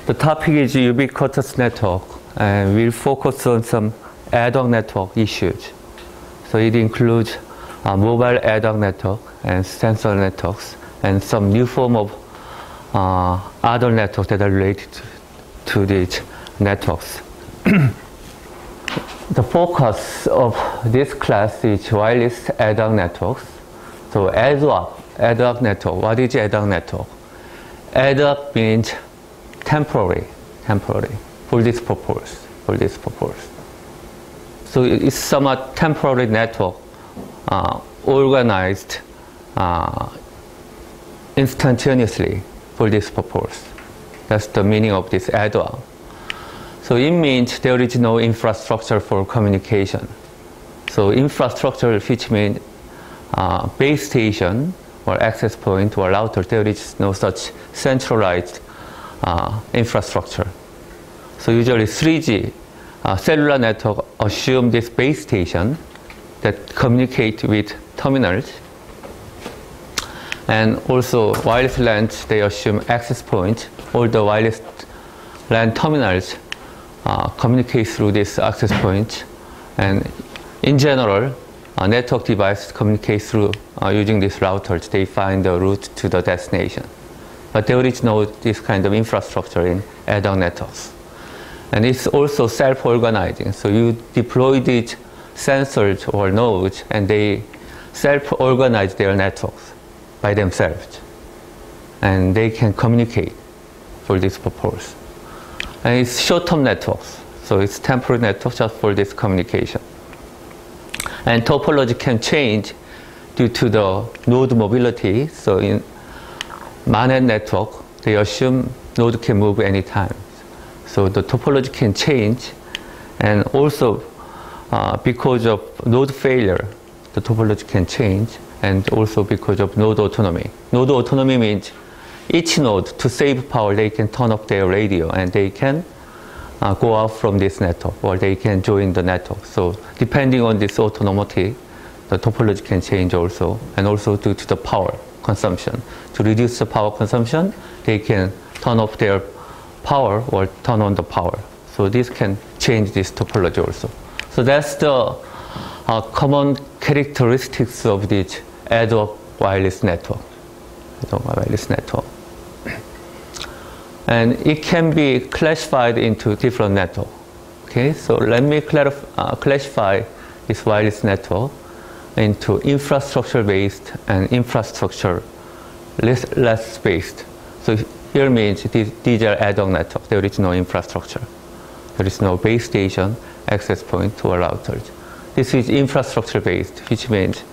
The topic is ubiquitous network, and we'll focus on some ad hoc network issues. So it includes mobile ad hoc network and sensor networks, and some new form of other networks that are related to these networks. The focus of this class is wireless ad hoc networks. So ad hoc network. What is ad hoc network? Ad hoc means temporary, for this purpose. So it's somewhat temporary network, organized instantaneously for this purpose. That's the meaning of this ad hoc. So it means there is no infrastructure for communication. So infrastructure, which means base station or access point or router, there is no such centralized infrastructure. So usually 3G cellular network assume this base station that communicate with terminals, and also wireless LAN, they assume access point. All the wireless LAN terminals communicate through this access point, and in general, a network device communicates through using these routers. They find the route to the destination. But there is no this kind of infrastructure in ad hoc networks. And it's also self-organizing. So you deploy these sensors or nodes, and they self-organize their networks by themselves. And they can communicate for this purpose. And it's short-term networks. So it's temporary networks just for this communication. And topology can change due to the node mobility. So in MANET network, they assume node can move anytime. So the topology can change, and also because of node failure, the topology can change, and also because of node autonomy. Node autonomy means each node, to save power, they can turn off their radio, and they can go out from this network, or they can join the network. So depending on this autonomy, the topology can change also, and also due to the power consumption. To reduce the power consumption, they can turn off their power or turn on the power. So this can change this topology also. So that's the common characteristics of this ad hoc wireless network. And it can be classified into different networks. Okay, so let me classify this wireless network into infrastructure-based and infrastructure-less based. So here means these are ad hoc networks. There is no infrastructure. There is no base station, access point, or routers. This is infrastructure-based, which means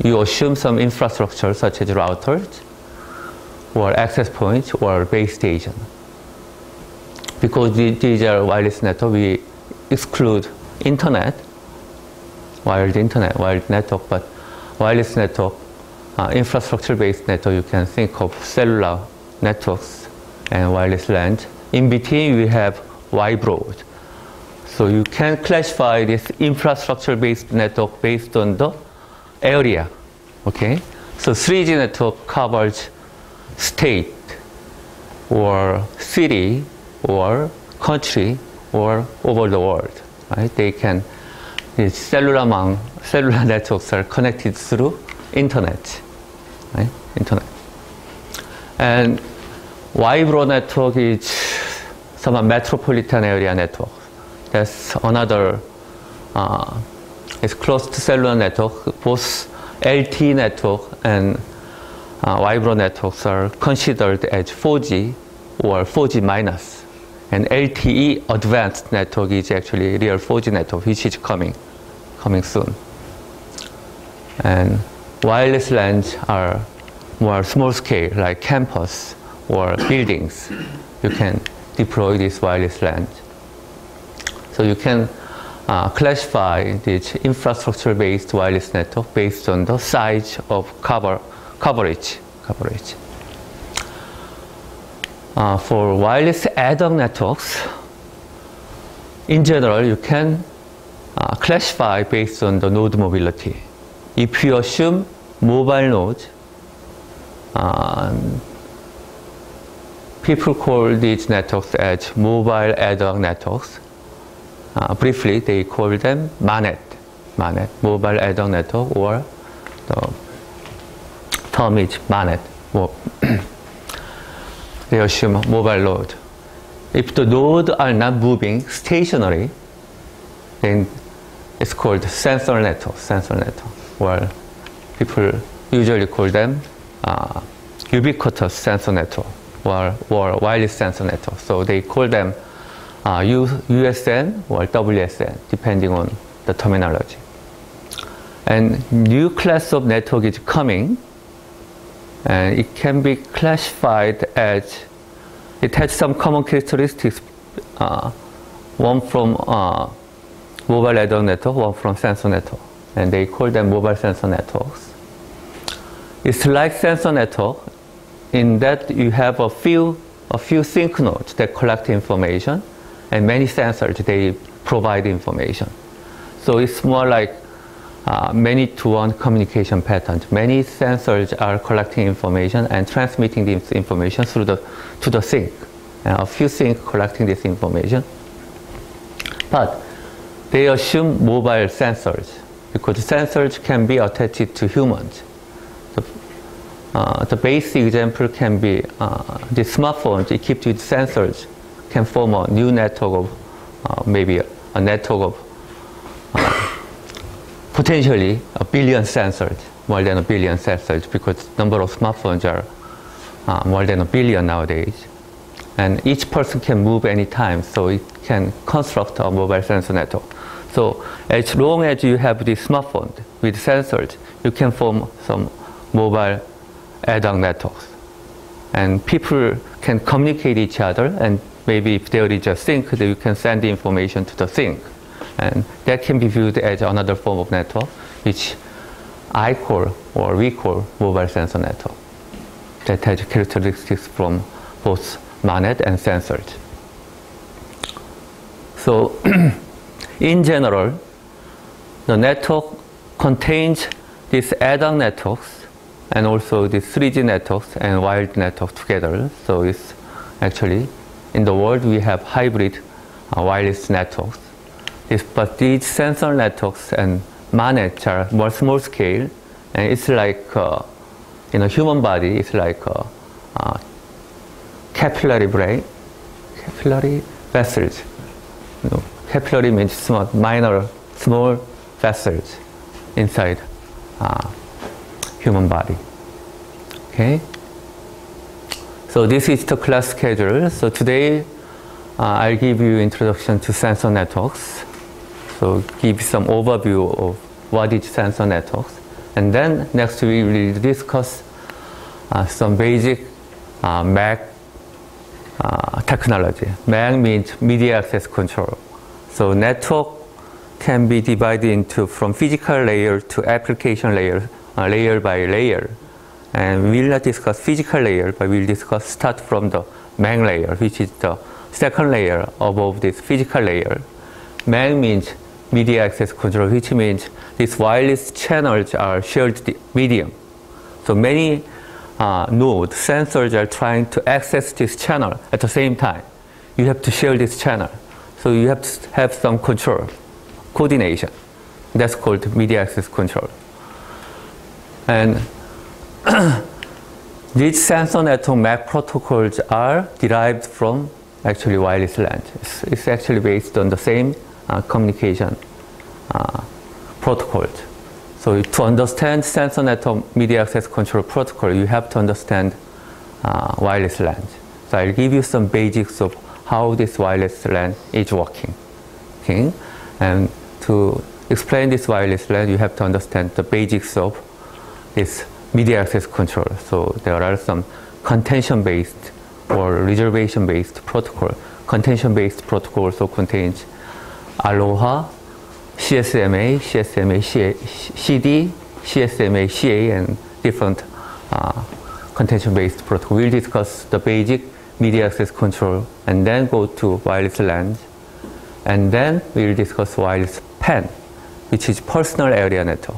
you assume some infrastructure such as routers, or access points, or base station. Because these are wireless network, we exclude internet, wired network, but wireless network, infrastructure-based network, you can think of cellular networks and wireless LAN. In between, we have Y-Broad. So you can classify this infrastructure-based network based on the area. Okay, so 3G network covers state, or city, or country, or over the world. Right? They can. These cellular networks are connected through internet. Right? Internet. And Y-Broad network is some metropolitan area network. That's another. It's close to cellular network. Both LTE network and Y-Broad networks are considered as 4G or 4G minus. And LTE advanced network is actually real 4G network, which is coming soon. And wireless LANs are more small scale, like campus or buildings. You can deploy this wireless LAN. So you can classify this infrastructure-based wireless network based on the size of coverage. For wireless ad hoc networks, in general, you can classify based on the node mobility. If you assume mobile nodes, people call these networks as mobile ad hoc networks. Briefly, they call them MANET, mobile ad hoc network, or the term is MANET. They assume mobile node. If the nodes are not moving stationary, then it's called sensor network, or people usually call them ubiquitous sensor network or wireless sensor network. So they call them USN or WSN, depending on the terminology. And new class of network is coming, and it can be classified as, it has some common characteristics, one from mobile ad hoc network, one from sensor network, and they call them mobile sensor networks. It's like sensor network in that you have a few sync nodes that collect information, and many sensors, they provide information. So it's more like many-to-one communication patterns. Many sensors are collecting information and transmitting this information to the sink. And a few sinks collecting this information. But they assume mobile sensors, because sensors can be attached to humans. The basic example can be the smartphones equipped with sensors can form a new network of maybe a network of potentially a billion sensors, more than a billion sensors, because the number of smartphones are more than a billion nowadays. And each person can move anytime, so it can construct a mobile sensor network. So as long as you have this smartphone with sensors, you can form some mobile ad hoc networks. And people can communicate each other, and maybe if there is a sink, you can send the information to the sink. And that can be viewed as another form of network, which I call, or we call, mobile sensor network. That has characteristics from both MANET and sensors. So in general, the network contains these ad hoc networks and also these 3G networks and wired networks together. So it's actually, in the world, we have hybrid wireless networks. But these sensor networks and MANETs are more small scale, and it's like, in a human body, it's like a capillary brain, capillary vessels. Capillary means small vessels inside human body. Okay. So this is the class schedule. So today I'll give you introduction to sensor networks. So give some overview of what is sensor networks, and then next we will discuss some basic MAC technology. MAC means media access control. So network can be divided into from physical layer to application layer, layer by layer. And we will not discuss physical layer, but we'll discuss start from the MAC layer, which is the second layer above this physical layer. MAC means media access control, which means these wireless channels are shared medium. So many nodes, sensors are trying to access this channel at the same time. You have to share this channel. So you have to have some control, coordination. That's called media access control. And these sensor network MAC protocols are derived from actually wireless LAN. It's actually based on the same communication protocols. So to understand sensor network media access control protocol, you have to understand wireless LAN. So I'll give you some basics of how this wireless LAN is working. Okay? And to explain this wireless LAN, you have to understand the basics of this media access control. So there are some contention-based or reservation-based protocol. Contention-based protocol also contains Aloha, CSMA, CD, CSMA, CA, and different contention-based protocol. We'll discuss the basic media access control and then go to wireless LAN. And then we'll discuss wireless PAN, which is personal area network.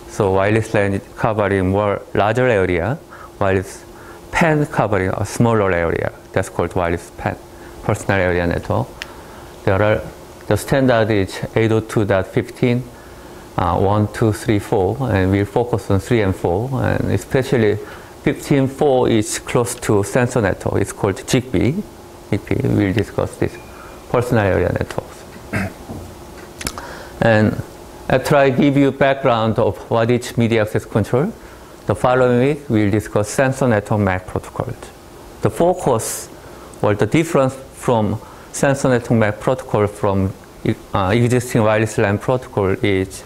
So wireless LAN is covering more larger area, wireless PAN covering a smaller area. That's called wireless PAN, personal area network. The standard is 802.15, 1, 2, 3, 4, and we'll focus on 3 and 4, and especially 15.4 is close to sensor network. It's called Zigbee. We'll discuss this personal area networks. And after I give you background of what is media access control, the following week we'll discuss sensor network MAC protocols. The focus or the difference from sensor network MAC protocol from existing wireless LAN protocol is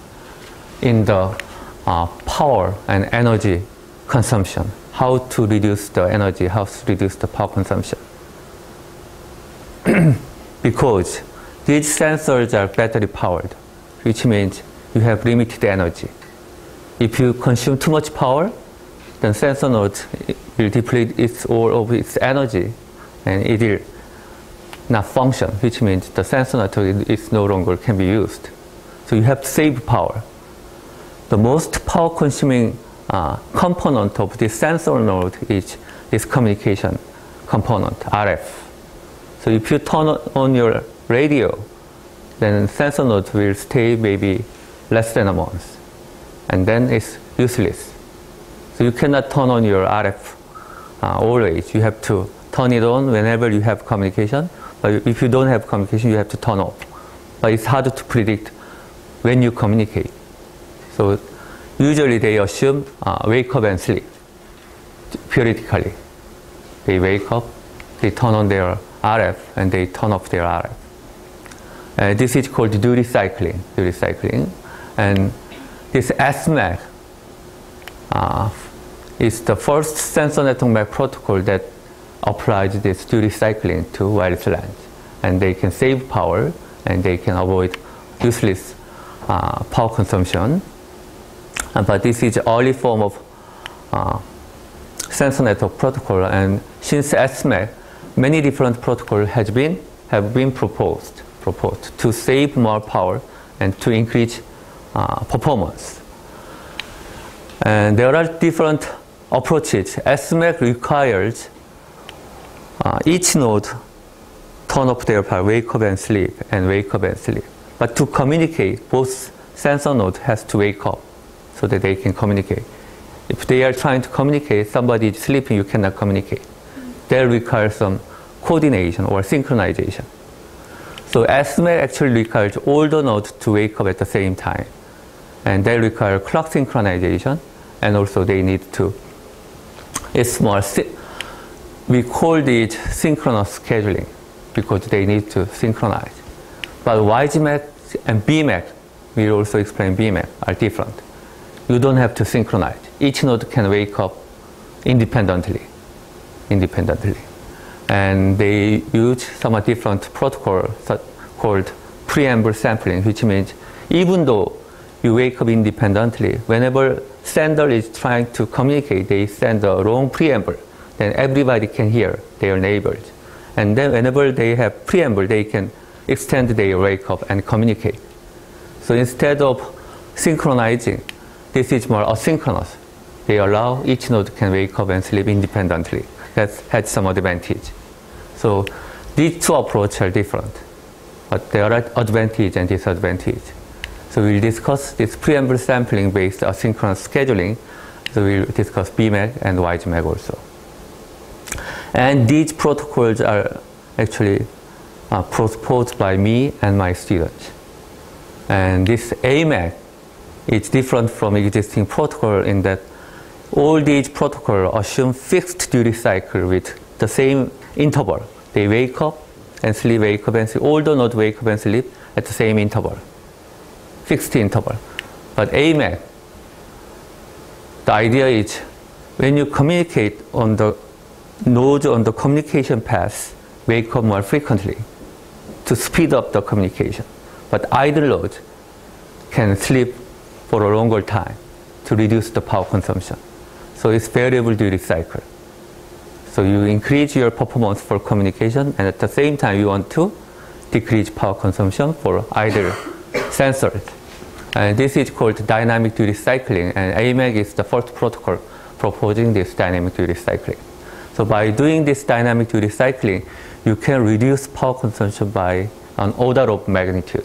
in the power and energy consumption. How to reduce the energy, how to reduce the power consumption. Because these sensors are battery powered, which means you have limited energy. If you consume too much power, then sensor node will deplete all of its energy and it will not function, which means the sensor network is no longer can be used. So you have to save power. The most power consuming component of this sensor node is this communication component, RF. So if you turn on your radio, then sensor node will stay maybe less than a month, and then it's useless. So you cannot turn on your RF always. You have to turn it on whenever you have communication, but if you don't have communication, you have to turn off. But it's hard to predict when you communicate. So usually they assume wake up and sleep, periodically. They wake up, they turn on their RF, and they turn off their RF. This is called duty cycling. And this SMAC is the first sensor network MAC protocol that applies this duty cycling to wireless LAN. And they can save power, and they can avoid useless power consumption. But this is the early form of sensor network protocol, and since SMAC, many different protocols have been proposed to save more power and to increase performance. And there are different approaches. SMAC requires each node turn off their power, wake up and sleep, and wake up and sleep. But to communicate, both sensor nodes has to wake up so that they can communicate. If they are trying to communicate, somebody is sleeping, you cannot communicate. That requires some coordination or synchronization. So SMAC actually requires all the nodes to wake up at the same time. And they require clock synchronization, and also they need to, we call it synchronous scheduling because they need to synchronize. But WiseMAC and BMAC, we will also explain BMAC, are different. You don't have to synchronize. Each node can wake up independently. And they use some different protocol called preamble sampling, which means even though you wake up independently, whenever sender is trying to communicate, they send a wrong preamble. Then everybody can hear their neighbors. And then whenever they have preamble, they can extend their wake up and communicate. So instead of synchronizing, this is more asynchronous. They allow each node can wake up and sleep independently. That has some advantage. So these two approaches are different, but there are advantages and disadvantages. So we'll discuss this preamble sampling based asynchronous scheduling. So we'll discuss BMAC and WiseMAC also. And these protocols are actually proposed by me and my students. And this AMAC is different from existing protocol in that all these protocols assume fixed duty cycle with the same interval. They wake up and sleep, wake up and sleep. All the nodes wake up and sleep at the same interval, fixed interval. But AMAC, the idea is when you communicate on the nodes on the communication path, wake up more frequently to speed up the communication. But idle nodes can sleep for a longer time to reduce the power consumption. So it's variable duty cycle. So you increase your performance for communication, and at the same time you want to decrease power consumption for idle sensors. And this is called dynamic duty cycling, and AMAC is the first protocol proposing this dynamic duty cycling. So by doing this dynamic duty cycling, you can reduce power consumption by an order of magnitude,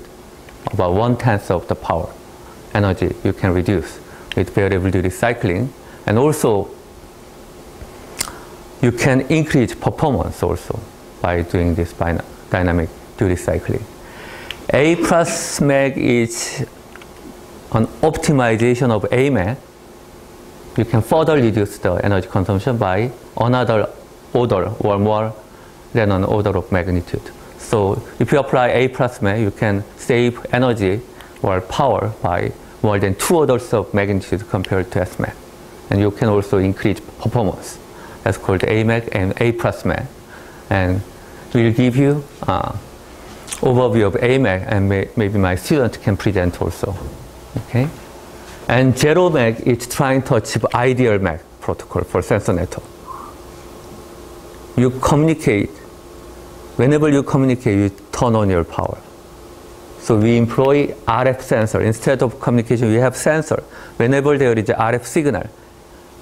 about 1/10 of the power energy you can reduce with variable duty cycling. And also, you can increase performance also by doing this dynamic duty cycling. A plus mag is an optimization of AMAG. You can further reduce the energy consumption by another order or more than an order of magnitude. So if you apply A plus mag, you can save energy or power by more than 2 orders of magnitude compared to S mag. And you can also increase performance. That's called AMAG and A plus mag. And we'll give you overview of AMAG, and maybe my student can present also. Okay? And zero mag is trying to achieve ideal mag protocol for sensor network. You communicate, whenever you communicate, you turn on your power. So we employ RF sensor. Instead of communication, we have sensor. Whenever there is a RF signal,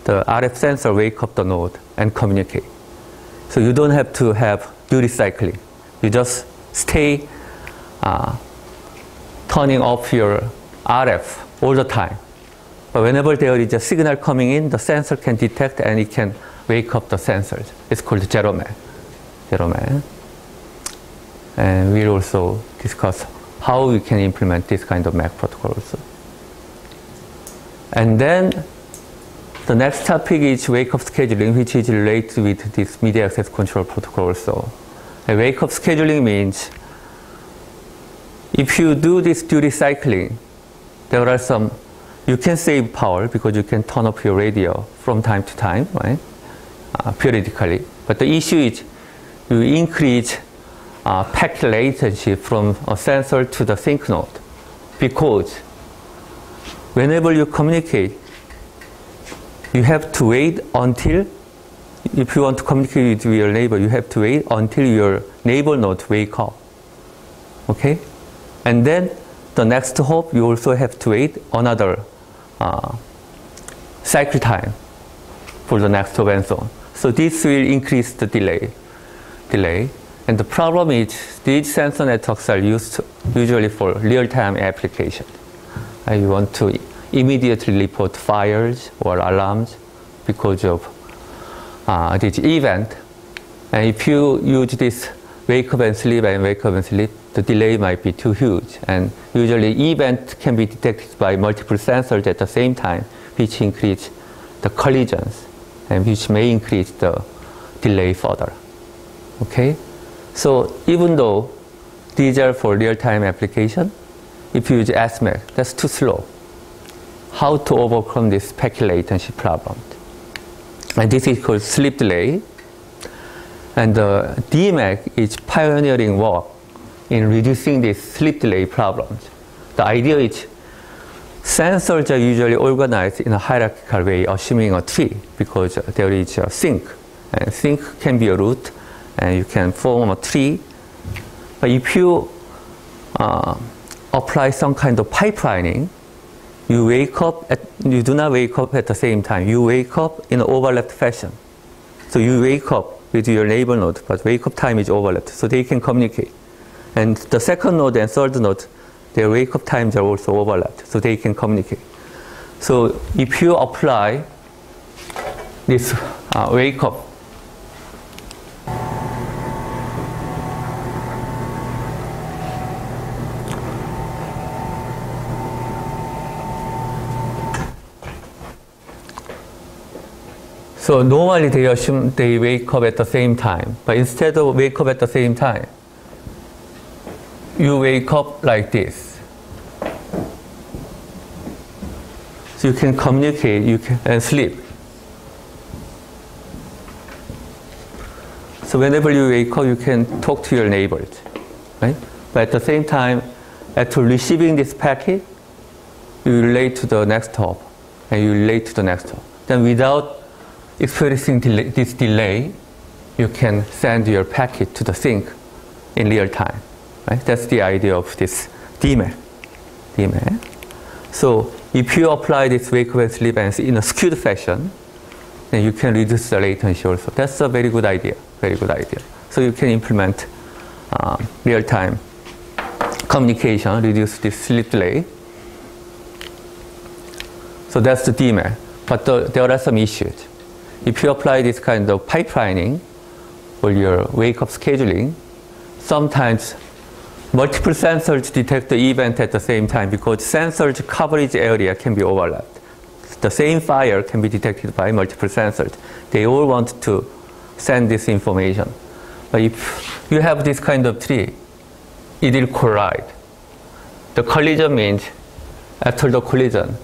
the RF sensor wake up the node and communicate. So you don't have to have duty cycling. You just stay turning off your RF all the time. But whenever there is a signal coming in, the sensor can detect and it can wake up the sensors. It's called zero mag. Zero mag. And we'll also discuss how we can implement this kind of mag protocol also. And then the next topic is wake-up scheduling, which is related with this media access control protocol also. And wake-up scheduling means if you do this duty cycling, there are some, you can save power because you can turn off your radio from time to time, right? Periodically. But the issue is you increase packet latency from a sensor to the sync node, because whenever you communicate, you have to wait until, if you want to communicate with your neighbor, you have to wait until your neighbor node wake up. Okay? And then the next hop, you also have to wait another cycle time for the next hop and so on. So this will increase the delay. And the problem is these sensor networks are used usually for real-time application. You want to immediately report fires or alarms because of this event. And if you use this wake up and sleep, the delay might be too huge. And usually event can be detected by multiple sensors at the same time, which increase the collisions and which may increase the delay further. Okay? So even though these are for real-time application, if you use SMAC, that's too slow. How to overcome this packet latency problem? And this is called sleep delay. And the DMAC is pioneering work in reducing these sleep delay problems. The idea is sensors are usually organized in a hierarchical way, assuming a tree, because there is a sink. And sink can be a root, and you can form a tree. But if you apply some kind of pipelining, you do not wake up at the same time. You wake up in an overlapped fashion. So you wake up with your neighbor node, but wake up time is overlapped, so they can communicate. And the second node and third node, their wake up times are also overlapped, so they can communicate. So if you apply this wake up, so normally they assume they wake up at the same time, but instead of wake up at the same time, you wake up like this. So you can communicate, and sleep. So whenever you wake up, you can talk to your neighbors, right? But at the same time, after receiving this packet, you relate to the next hop, and you relate to the next hop. Then without experiencing this delay, you can send your packet to the sink in real time. Right? That's the idea of this DMAC. So if you apply this wake up and sleep in a skewed fashion, then you can reduce the latency also. That's a very good idea, very good idea. So you can implement real-time communication, reduce this sleep delay. So that's the DMAC. But there are some issues. If you apply this kind of pipelining for your wake-up scheduling, sometimes multiple sensors detect the event at the same time because sensors coverage area can be overlapped. The same fire can be detected by multiple sensors. They all want to send this information. But if you have this kind of tree, it will collide. The collision means after the collision,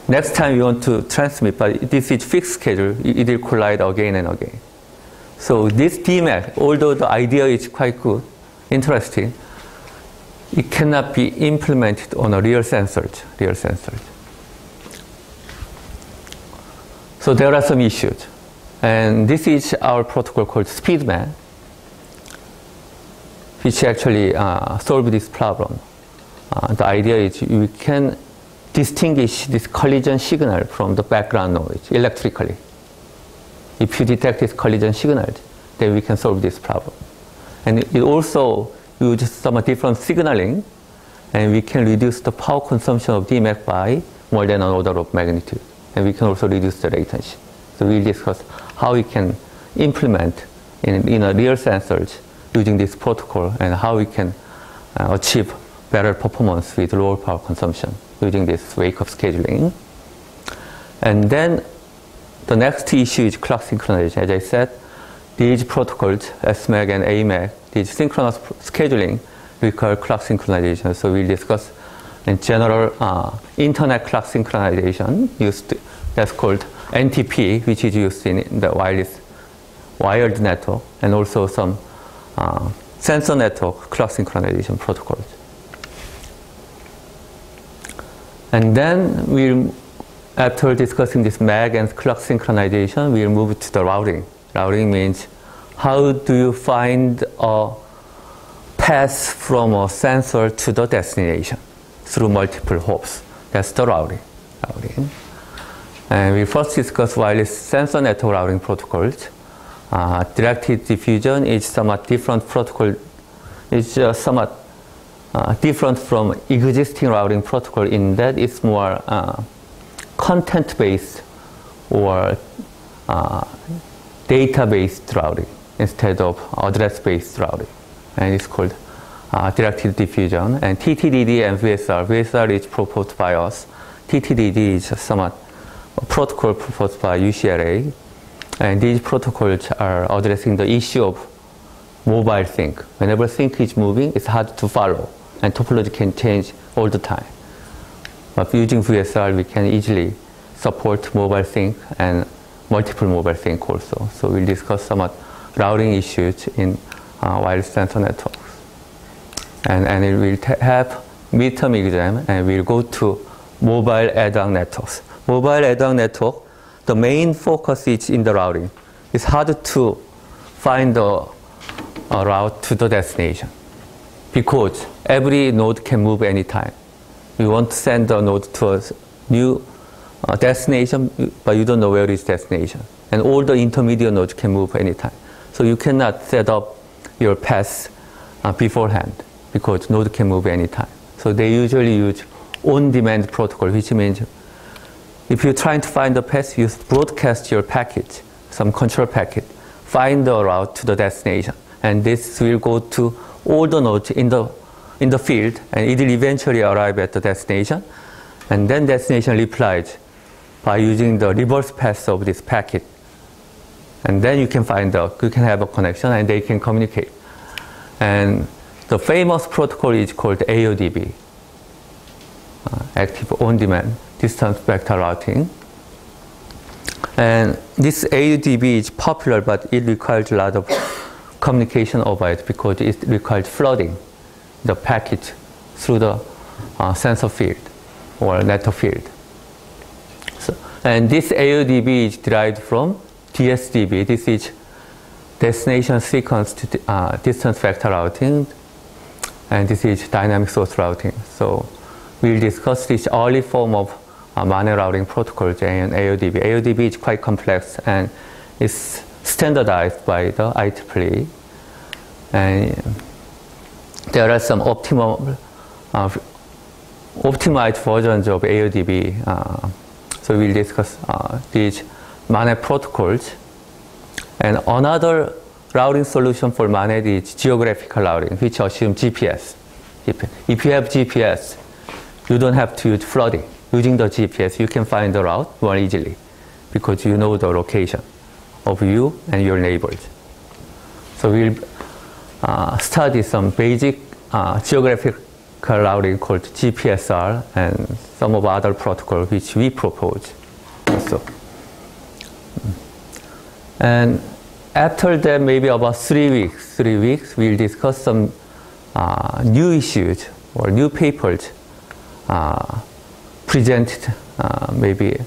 next time you want to transmit, but this is fixed schedule, it will collide again and again. So this DMAC, although the idea is quite good, interesting, it cannot be implemented on a real sensors. So there are some issues. And this is our protocol called SpeedMAC, which actually solves this problem. The idea is we can distinguish this collision signal from the background noise electrically. If you detect this collision signal, then we can solve this problem. And it also uses some different signaling, and we can reduce the power consumption of DMAC by more than an order of magnitude. And we can also reduce the latency. So we'll discuss how we can implement in a real sensors using this protocol and how we can achieve better performance with lower power consumption using this wake-up scheduling. And then the next issue is clock synchronization. As I said, these protocols, SMAC and AMAC, these synchronous scheduling require clock synchronization. So we'll discuss in general internet clock synchronization that's called NTP, which is used in the wired network, and also some sensor network clock synchronization protocols. And then after discussing this MAC and clock synchronization, we'll move to the routing. Routing means how do you find a path from a sensor to the destination through multiple hops. That's the routing. And we first discuss wireless sensor network routing protocols. Directed diffusion is somewhat different protocol. It's somewhat different from existing routing protocol in that it's more content-based or data-based routing instead of address-based routing. And it's called directed diffusion. And TTDD and VSR. VSR is proposed by us. TTDD is somewhat a protocol proposed by UCLA. And these protocols are addressing the issue of mobile sync. Whenever sync is moving, it's hard to follow, and topology can change all the time. But using VSR, we can easily support mobile sync and multiple mobile sync also. So we'll discuss some routing issues in wireless sensor networks. And it will have midterm exam, and we'll go to mobile add-on networks. Mobile add-on network, the main focus is in the routing. It's hard to find a route to the destination because every node can move anytime. You want to send a node to a new destination, but you don't know where is destination. And all the intermediate nodes can move anytime. So you cannot set up your path beforehand because node can move anytime. So they usually use on-demand protocol, which means if you're trying to find the path, you broadcast your packet, some control packet, find the route to the destination. And this will go to all the nodes in the field, and it will eventually arrive at the destination. And then destination replies by using the reverse path of this packet. And then you can have a connection, and they can communicate. And the famous protocol is called AODB, Active On-Demand Distance Vector Routing. And this AODB is popular, but it requires a lot of communication over it because it requires flooding the packet through the sensor field or network field. And this AODB is derived from DSDB. This is destination sequence distance vector routing, and this is dynamic source routing. So we'll discuss this early form of MANE routing protocols and AODB. AODB is quite complex and is standardized by the IEEE. And there are some optimized versions of AODB. So we'll discuss these MANE protocols. And another routing solution for MANE is geographical routing, which assumes GPS. If you have GPS, you don't have to use flooding. Using the GPS, you can find the route more easily because you know the location of you and your neighbors. So we'll study some basic geographical routing called GPSR and some of other protocols which we propose also. And after that, maybe about 3 weeks, we'll discuss some new issues or new papers presented maybe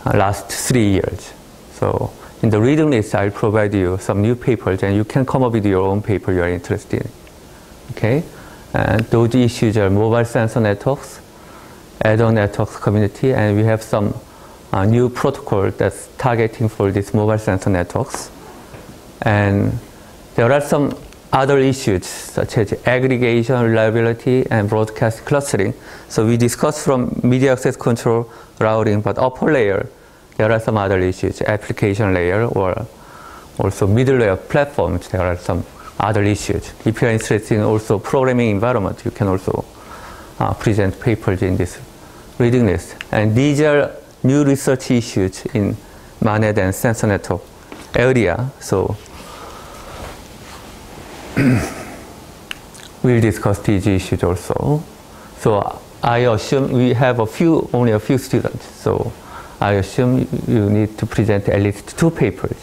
last 3 years. So in the reading list, I'll provide you some new papers and you can come up with your own paper you are interested in. Okay? And those issues are mobile sensor networks, add-on networks community, and we have some new protocol that's targeting for these mobile sensor networks. And there are some other issues such as aggregation, reliability, and broadcast clustering. So we discussed from media access control routing, but upper layer, there are some other issues, application layer or also middle layer platforms, there are some other issues. If you are interested in also programming environment, you can also present papers in this reading list. And these are new research issues in MANET and sensor network area. So we'll discuss these issues also. So I assume we have only a few students. So I assume you need to present at least 2 papers.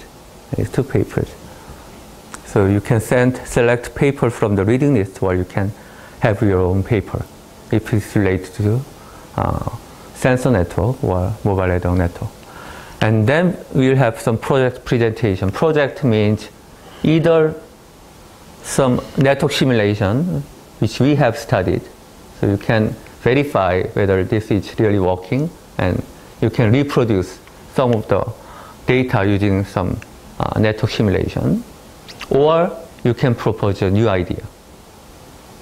So you can select paper from the reading list, or you can have your own paper if it's related to sensor network or mobile add-on network. And then we'll have some project presentation. Project means either some network simulation, which we have studied, so you can verify whether this is really working, and you can reproduce some of the data using some network simulation, or you can propose a new idea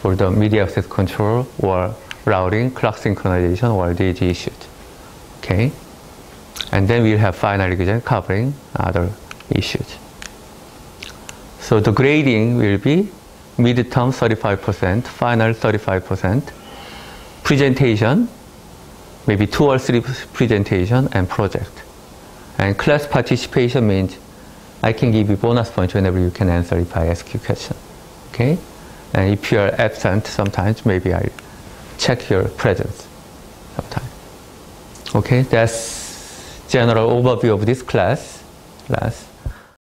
for the media access control or routing, clock synchronization, or these issues. Okay? And then we'll have final exam covering other issues. So the grading will be midterm 35%, final 35%, presentation, maybe 2 or 3 presentation, and project. And class participation means I can give you bonus points whenever you can answer if I ask you a question. Okay? And if you are absent sometimes, maybe I check your presence sometime. Okay, that's general overview of this class.